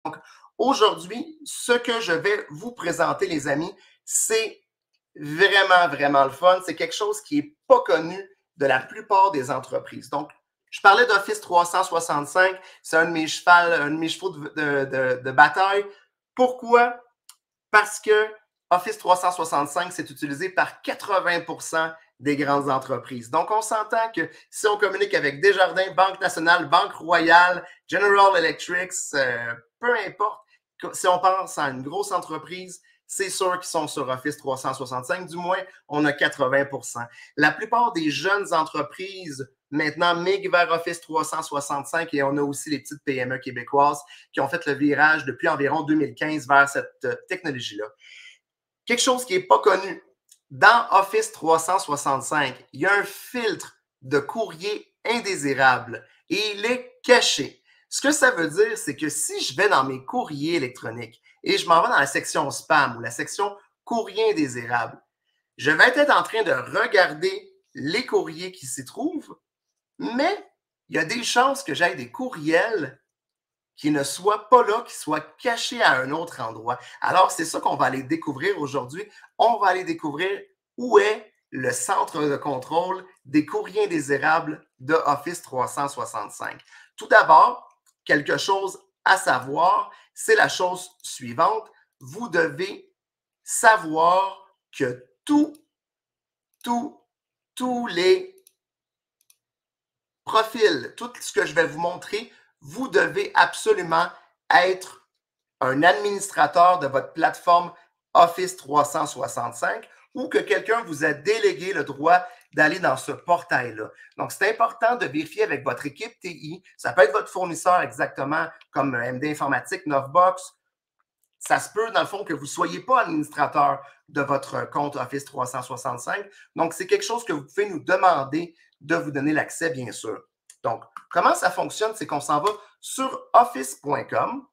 Donc, aujourd'hui, ce que je vais vous présenter, les amis, c'est vraiment, vraiment le fun. C'est quelque chose qui n'est pas connu de la plupart des entreprises. Donc, je parlais d'Office 365. C'est un de mes chevaux de bataille. Pourquoi? Parce que Office 365, c'est utilisé par 80% des grandes entreprises. Donc, on s'entend que si on communique avec Desjardins, Banque nationale, Banque royale, General Electric, peu importe, si on pense à une grosse entreprise, c'est sûr qu'ils sont sur Office 365. Du moins, on a 80%. La plupart des jeunes entreprises maintenant migrent vers Office 365 et on a aussi les petites PME québécoises qui ont fait le virage depuis environ 2015 vers cette technologie-là. Quelque chose qui n'est pas connu, dans Office 365, il y a un filtre de courrier indésirable et il est caché. Ce que ça veut dire, c'est que si je vais dans mes courriers électroniques et je m'en vais dans la section spam ou la section courrier indésirable, je vais être en train de regarder les courriers qui s'y trouvent, mais il y a des chances que j'aille des courriels qui ne soient pas là, qui soient cachés à un autre endroit. Alors, c'est ça qu'on va aller découvrir aujourd'hui. On va aller découvrir où est le centre de contrôle des courriers indésirables de Office 365. Tout d'abord, quelque chose à savoir, c'est la chose suivante. Vous devez savoir que tous les profils, tout ce que je vais vous montrer, vous devez absolument être un administrateur de votre plateforme Office 365 ou que quelqu'un vous a délégué le droit d'aller dans ce portail-là. Donc, c'est important de vérifier avec votre équipe TI. Ça peut être votre fournisseur exactement, comme MD Informatique, Novbox. Ça se peut, dans le fond, que vous ne soyez pas administrateur de votre compte Office 365. Donc, c'est quelque chose que vous pouvez nous demander de vous donner l'accès, bien sûr. Donc, comment ça fonctionne? C'est qu'on s'en va sur office.com.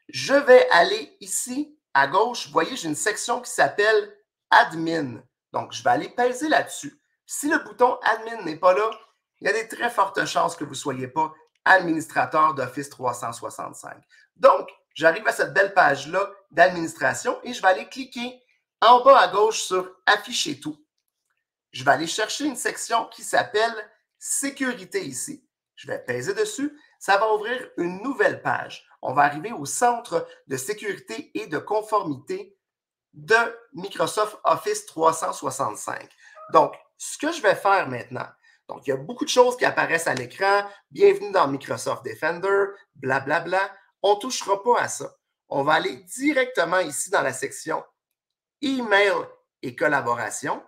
Je vais aller ici à gauche. Vous voyez, j'ai une section qui s'appelle Admin. Donc, je vais aller peser là-dessus. Si le bouton Admin n'est pas là, il y a des très fortes chances que vous ne soyez pas administrateur d'Office 365. Donc, j'arrive à cette belle page-là d'administration et je vais aller cliquer en bas à gauche sur Afficher tout. Je vais aller chercher une section qui s'appelle Sécurité ici. Je vais peser dessus. Ça va ouvrir une nouvelle page. On va arriver au centre de sécurité et de conformité de Microsoft Office 365. Donc, ce que je vais faire maintenant, donc il y a beaucoup de choses qui apparaissent à l'écran. Bienvenue dans Microsoft Defender, blablabla. On ne touchera pas à ça. On va aller directement ici dans la section Email et collaboration.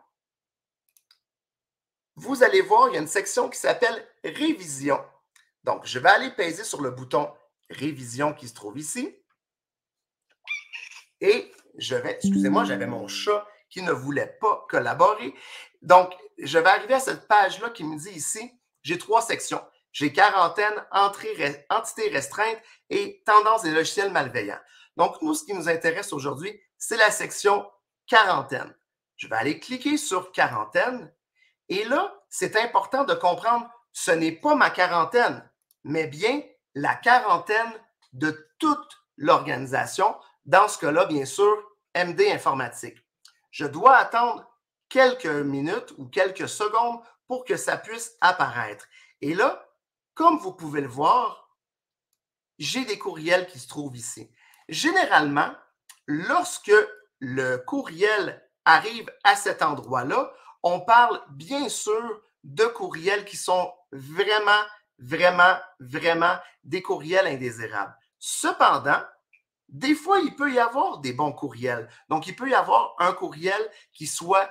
Vous allez voir, il y a une section qui s'appelle Révision. Donc, je vais aller peser sur le bouton Révision qui se trouve ici. Et je vais, excusez-moi, j'avais mon chat qui ne voulait pas collaborer. Donc, je vais arriver à cette page-là qui me dit ici, j'ai 3 sections. J'ai quarantaine, entité restreinte et tendance des logiciels malveillants. Donc, nous, ce qui nous intéresse aujourd'hui, c'est la section quarantaine. Je vais aller cliquer sur quarantaine. Et là, c'est important de comprendre, ce n'est pas ma quarantaine, mais bien la quarantaine de toute l'organisation. Dans ce cas-là, bien sûr, MD Informatique. Je dois attendre quelques minutes ou quelques secondes pour que ça puisse apparaître. Et là, comme vous pouvez le voir, j'ai des courriels qui se trouvent ici. Généralement, lorsque le courriel arrive à cet endroit-là, on parle bien sûr de courriels qui sont vraiment des courriels indésirables. Cependant, des fois, il peut y avoir des bons courriels. Donc, il peut y avoir un courriel qui soit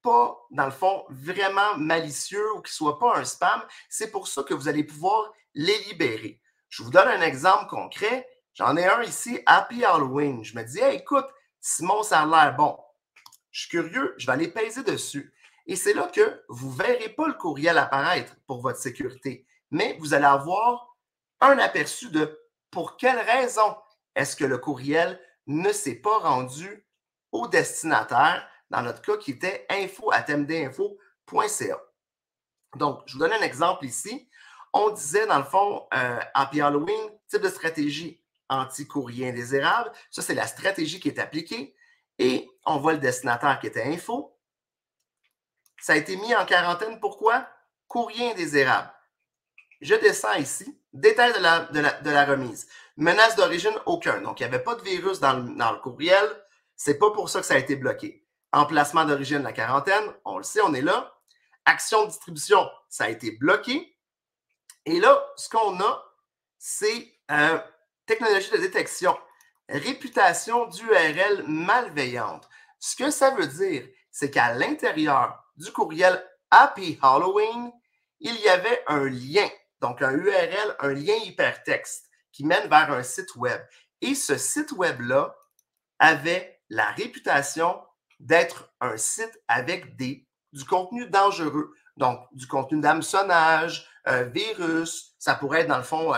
pas, dans le fond, vraiment malicieux ou qui soit pas un spam. C'est pour ça que vous allez pouvoir les libérer. Je vous donne un exemple concret. J'en ai un ici, Happy Halloween. Je me dis, hey, écoute, Simon, ça a l'air bon. Je suis curieux, je vais aller peser dessus. Et c'est là que vous ne verrez pas le courriel apparaître pour votre sécurité, mais vous allez avoir un aperçu de pour quelle raison est-ce que le courriel ne s'est pas rendu au destinataire, dans notre cas qui était info@mdinfo.ca. Donc, je vous donne un exemple ici. On disait, dans le fond, Happy Halloween, type de stratégie, anti-courrier indésirable. Ça, c'est la stratégie qui est appliquée. Et on voit le destinataire qui était info. Ça a été mis en quarantaine. Pourquoi? Courrier indésirable. Je descends ici. Détail de la remise. Menace d'origine, aucun. Donc, il n'y avait pas de virus dans le courriel. C'est pas pour ça que ça a été bloqué. Emplacement d'origine, la quarantaine. On le sait, on est là. Action de distribution, ça a été bloqué. Et là, ce qu'on a, c'est technologie de détection. Réputation d'URL malveillante. Ce que ça veut dire, c'est qu'à l'intérieur du courriel Happy Halloween, il y avait un lien, donc un URL, un lien hypertexte qui mène vers un site web. Et ce site web-là avait la réputation d'être un site avec du contenu dangereux. Donc, du contenu d'hameçonnage, virus, ça pourrait être dans le fond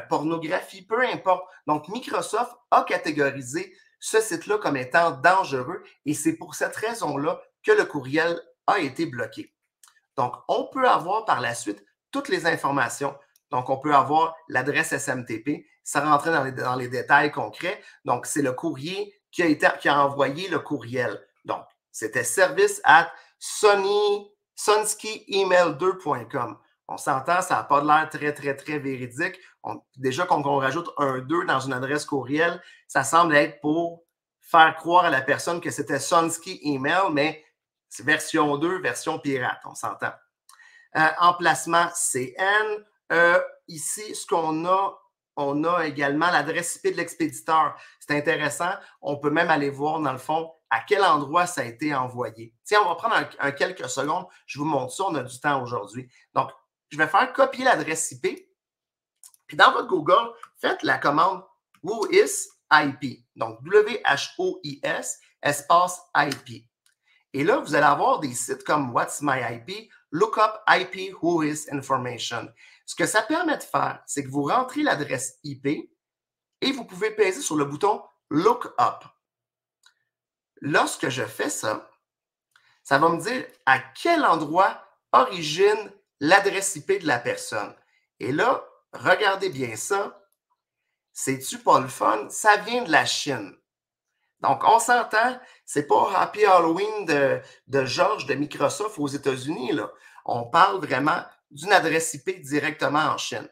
pornographie, peu importe. Donc, Microsoft a catégorisé ce site-là comme étant dangereux et c'est pour cette raison-là que le courriel a été bloqué. Donc, on peut avoir par la suite toutes les informations. Donc, on peut avoir l'adresse SMTP, ça rentrait dans les détails concrets. Donc, c'est le courrier qui a envoyé le courriel. Donc, c'était service@sonskyemail2.com. On s'entend, ça n'a pas l'air très, très, très véridique. Déjà, quand on rajoute un 2 dans une adresse courriel, ça semble être pour faire croire à la personne que c'était Sonsky Email, mais c'est version 2, version pirate, on s'entend. Emplacement CN. Ici, ce qu'on a, on a également l'adresse IP de l'expéditeur. C'est intéressant. On peut même aller voir, dans le fond, à quel endroit ça a été envoyé. Tiens, on va prendre quelques secondes. Je vous montre ça. On a du temps aujourd'hui. Donc, je vais faire copier l'adresse IP. Puis dans votre Google, faites la commande WHOIS-IP. Donc, W-H-O-I-S, espace IP. Et là, vous allez avoir des sites comme What's My IP, Lookup IP WHOIS Information. Ce que ça permet de faire, c'est que vous rentrez l'adresse IP et vous pouvez peser sur le bouton Lookup. Lorsque je fais ça, ça va me dire à quel endroit origine l'adresse IP de la personne. Et là, regardez bien ça. C'est-tu pas le fun? Ça vient de la Chine. Donc, on s'entend, c'est pas Happy Halloween de George de Microsoft aux États-Unis, là. On parle vraiment d'une adresse IP directement en Chine.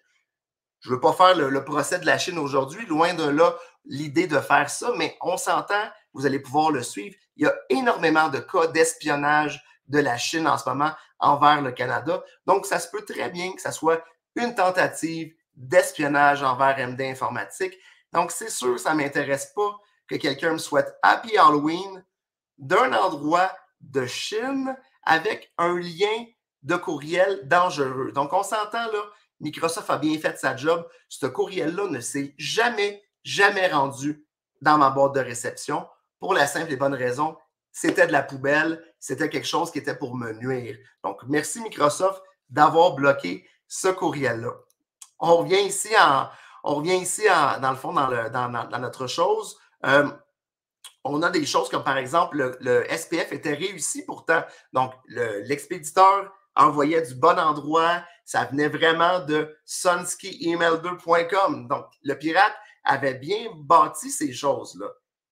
Je ne veux pas faire le procès de la Chine aujourd'hui, loin de là l'idée de faire ça, mais on s'entend, vous allez pouvoir le suivre. Il y a énormément de cas d'espionnage de la Chine en ce moment envers le Canada. Donc, ça se peut très bien que ça soit une tentative d'espionnage envers MD Informatique. Donc, c'est sûr, ça ne m'intéresse pas que quelqu'un me souhaite Happy Halloween d'un endroit de Chine avec un lien de courriel dangereux. Donc, on s'entend là, Microsoft a bien fait sa job. Ce courriel-là ne s'est jamais rendu dans ma boîte de réception pour la simple et bonne raison, c'était de la poubelle, c'était quelque chose qui était pour me nuire. Donc, merci Microsoft d'avoir bloqué ce courriel-là. On revient ici, dans le fond, dans notre chose. On a des choses comme, par exemple, le SPF était réussi pourtant. Donc, l'expéditeur envoyait du bon endroit. Ça venait vraiment de sonskyemail2.com. Donc, le pirate avait bien bâti ces choses-là.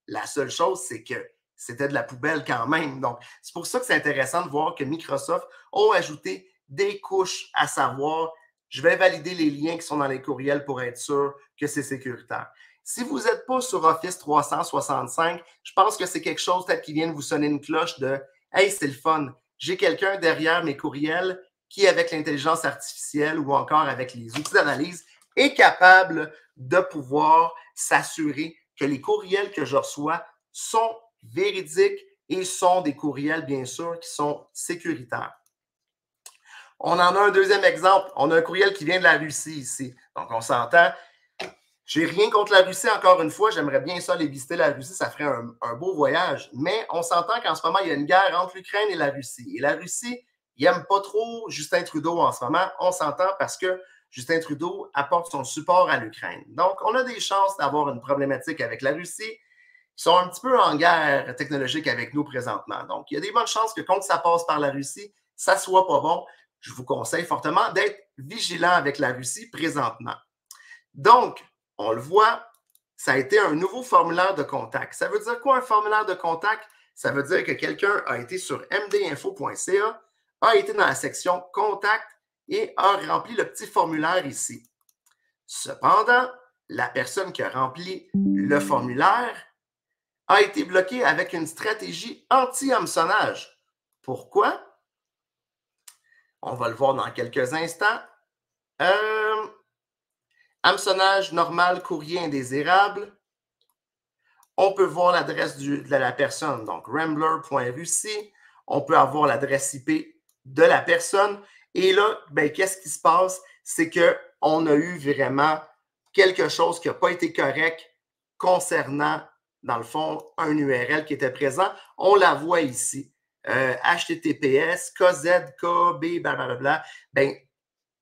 La seule chose, c'est que c'était de la poubelle quand même. Donc, c'est pour ça que c'est intéressant de voir que Microsoft a ajouté des couches à savoir, je vais valider les liens qui sont dans les courriels pour être sûr que c'est sécuritaire. Si vous n'êtes pas sur Office 365, je pense que c'est quelque chose peut-être qui vient de vous sonner une cloche de « Hey, c'est le fun, j'ai quelqu'un derrière mes courriels qui, avec l'intelligence artificielle ou encore avec les outils d'analyse, est capable de pouvoir s'assurer que les courriels que je reçois sont véridiques et sont des courriels, bien sûr, qui sont sécuritaires. » On en a un deuxième exemple. On a un courriel qui vient de la Russie ici. Donc, on s'entend. J'ai rien contre la Russie, encore une fois. J'aimerais bien ça aller visiter la Russie. Ça ferait un beau voyage. Mais on s'entend qu'en ce moment, il y a une guerre entre l'Ukraine et la Russie. Et la Russie, il n'aime pas trop Justin Trudeau en ce moment. On s'entend parce que Justin Trudeau apporte son support à l'Ukraine. Donc, on a des chances d'avoir une problématique avec la Russie. Ils sont un petit peu en guerre technologique avec nous présentement. Donc, il y a des bonnes chances que quand ça passe par la Russie, ça ne soit pas bon. Je vous conseille fortement d'être vigilant avec la Russie présentement. Donc, on le voit, ça a été un nouveau formulaire de contact. Ça veut dire quoi un formulaire de contact? Ça veut dire que quelqu'un a été sur mdinfo.ca, a été dans la section Contact et a rempli le petit formulaire ici. Cependant, la personne qui a rempli le formulaire a été bloquée avec une stratégie anti-hameçonnage. Pourquoi? On va le voir dans quelques instants. Hameçonnage normal, courrier indésirable. On peut voir l'adresse de la personne, donc rambler.russie. On peut avoir l'adresse IP de la personne. Et là, ben, qu'est-ce qui se passe? C'est qu'on a eu vraiment quelque chose qui n'a pas été correct concernant, dans le fond, un URL qui était présent. On la voit ici. HTTPS, KZKB, blablabla. Ben,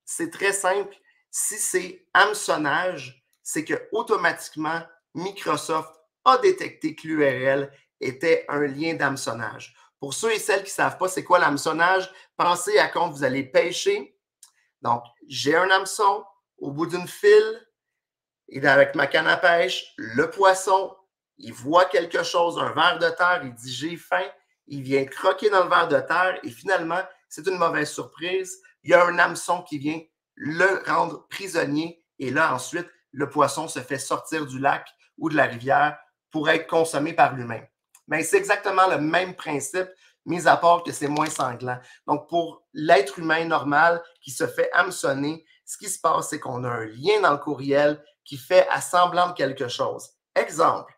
c'est très simple. Si c'est hameçonnage, c'est que automatiquement, Microsoft a détecté que l'URL était un lien d'hameçonnage. Pour ceux et celles qui ne savent pas c'est quoi l'hameçonnage, pensez à quand vous allez pêcher. Donc, j'ai un hameçon au bout d'une file, et avec ma canne à pêche, le poisson, il voit quelque chose, un ver de terre, il dit « j'ai faim », il vient croquer dans le ver de terre et finalement, c'est une mauvaise surprise. Il y a un hameçon qui vient le rendre prisonnier et là, ensuite, le poisson se fait sortir du lac ou de la rivière pour être consommé par l'humain. Mais c'est exactement le même principe, mis à part que c'est moins sanglant. Donc, pour l'être humain normal qui se fait hameçonner, ce qui se passe, c'est qu'on a un lien dans le courriel qui fait à semblant de quelque chose. Exemple,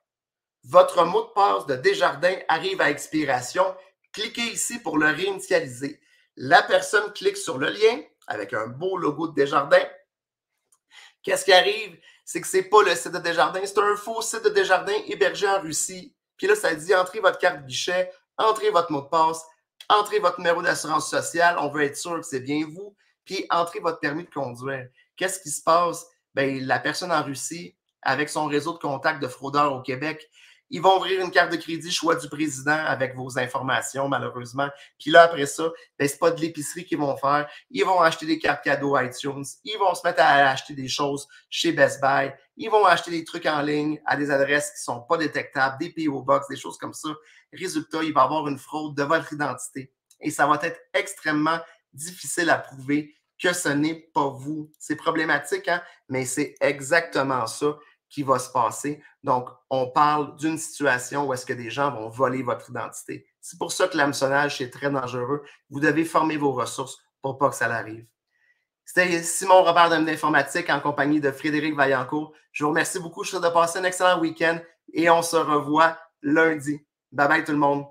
votre mot de passe de Desjardins arrive à expiration. Cliquez ici pour le réinitialiser. La personne clique sur le lien avec un beau logo de Desjardins. Qu'est-ce qui arrive? C'est que ce n'est pas le site de Desjardins, c'est un faux site de Desjardins hébergé en Russie. Puis là, ça dit entrez votre carte guichet, entrez votre mot de passe, entrez votre numéro d'assurance sociale, on veut être sûr que c'est bien vous, puis entrez votre permis de conduire. Qu'est-ce qui se passe? Bien, la personne en Russie, avec son réseau de contacts de fraudeurs au Québec, ils vont ouvrir une carte de crédit choix du président avec vos informations, malheureusement. Puis là, après ça, ben, c'est pas de l'épicerie qu'ils vont faire. Ils vont acheter des cartes cadeaux iTunes. Ils vont se mettre à acheter des choses chez Best Buy. Ils vont acheter des trucs en ligne à des adresses qui sont pas détectables, des PO Box, des choses comme ça. Résultat, il va y avoir une fraude de votre identité. Et ça va être extrêmement difficile à prouver que ce n'est pas vous. C'est problématique, hein? Mais c'est exactement ça qui va se passer. Donc, on parle d'une situation où est-ce que des gens vont voler votre identité. C'est pour ça que l'hameçonnage, c'est très dangereux. Vous devez former vos ressources pour pas que ça l'arrive. C'était Simon Robert de Informatique en compagnie de Frédéric Vaillancourt. Je vous remercie beaucoup. Je vous souhaite de passer un excellent week-end et on se revoit lundi. Bye bye tout le monde.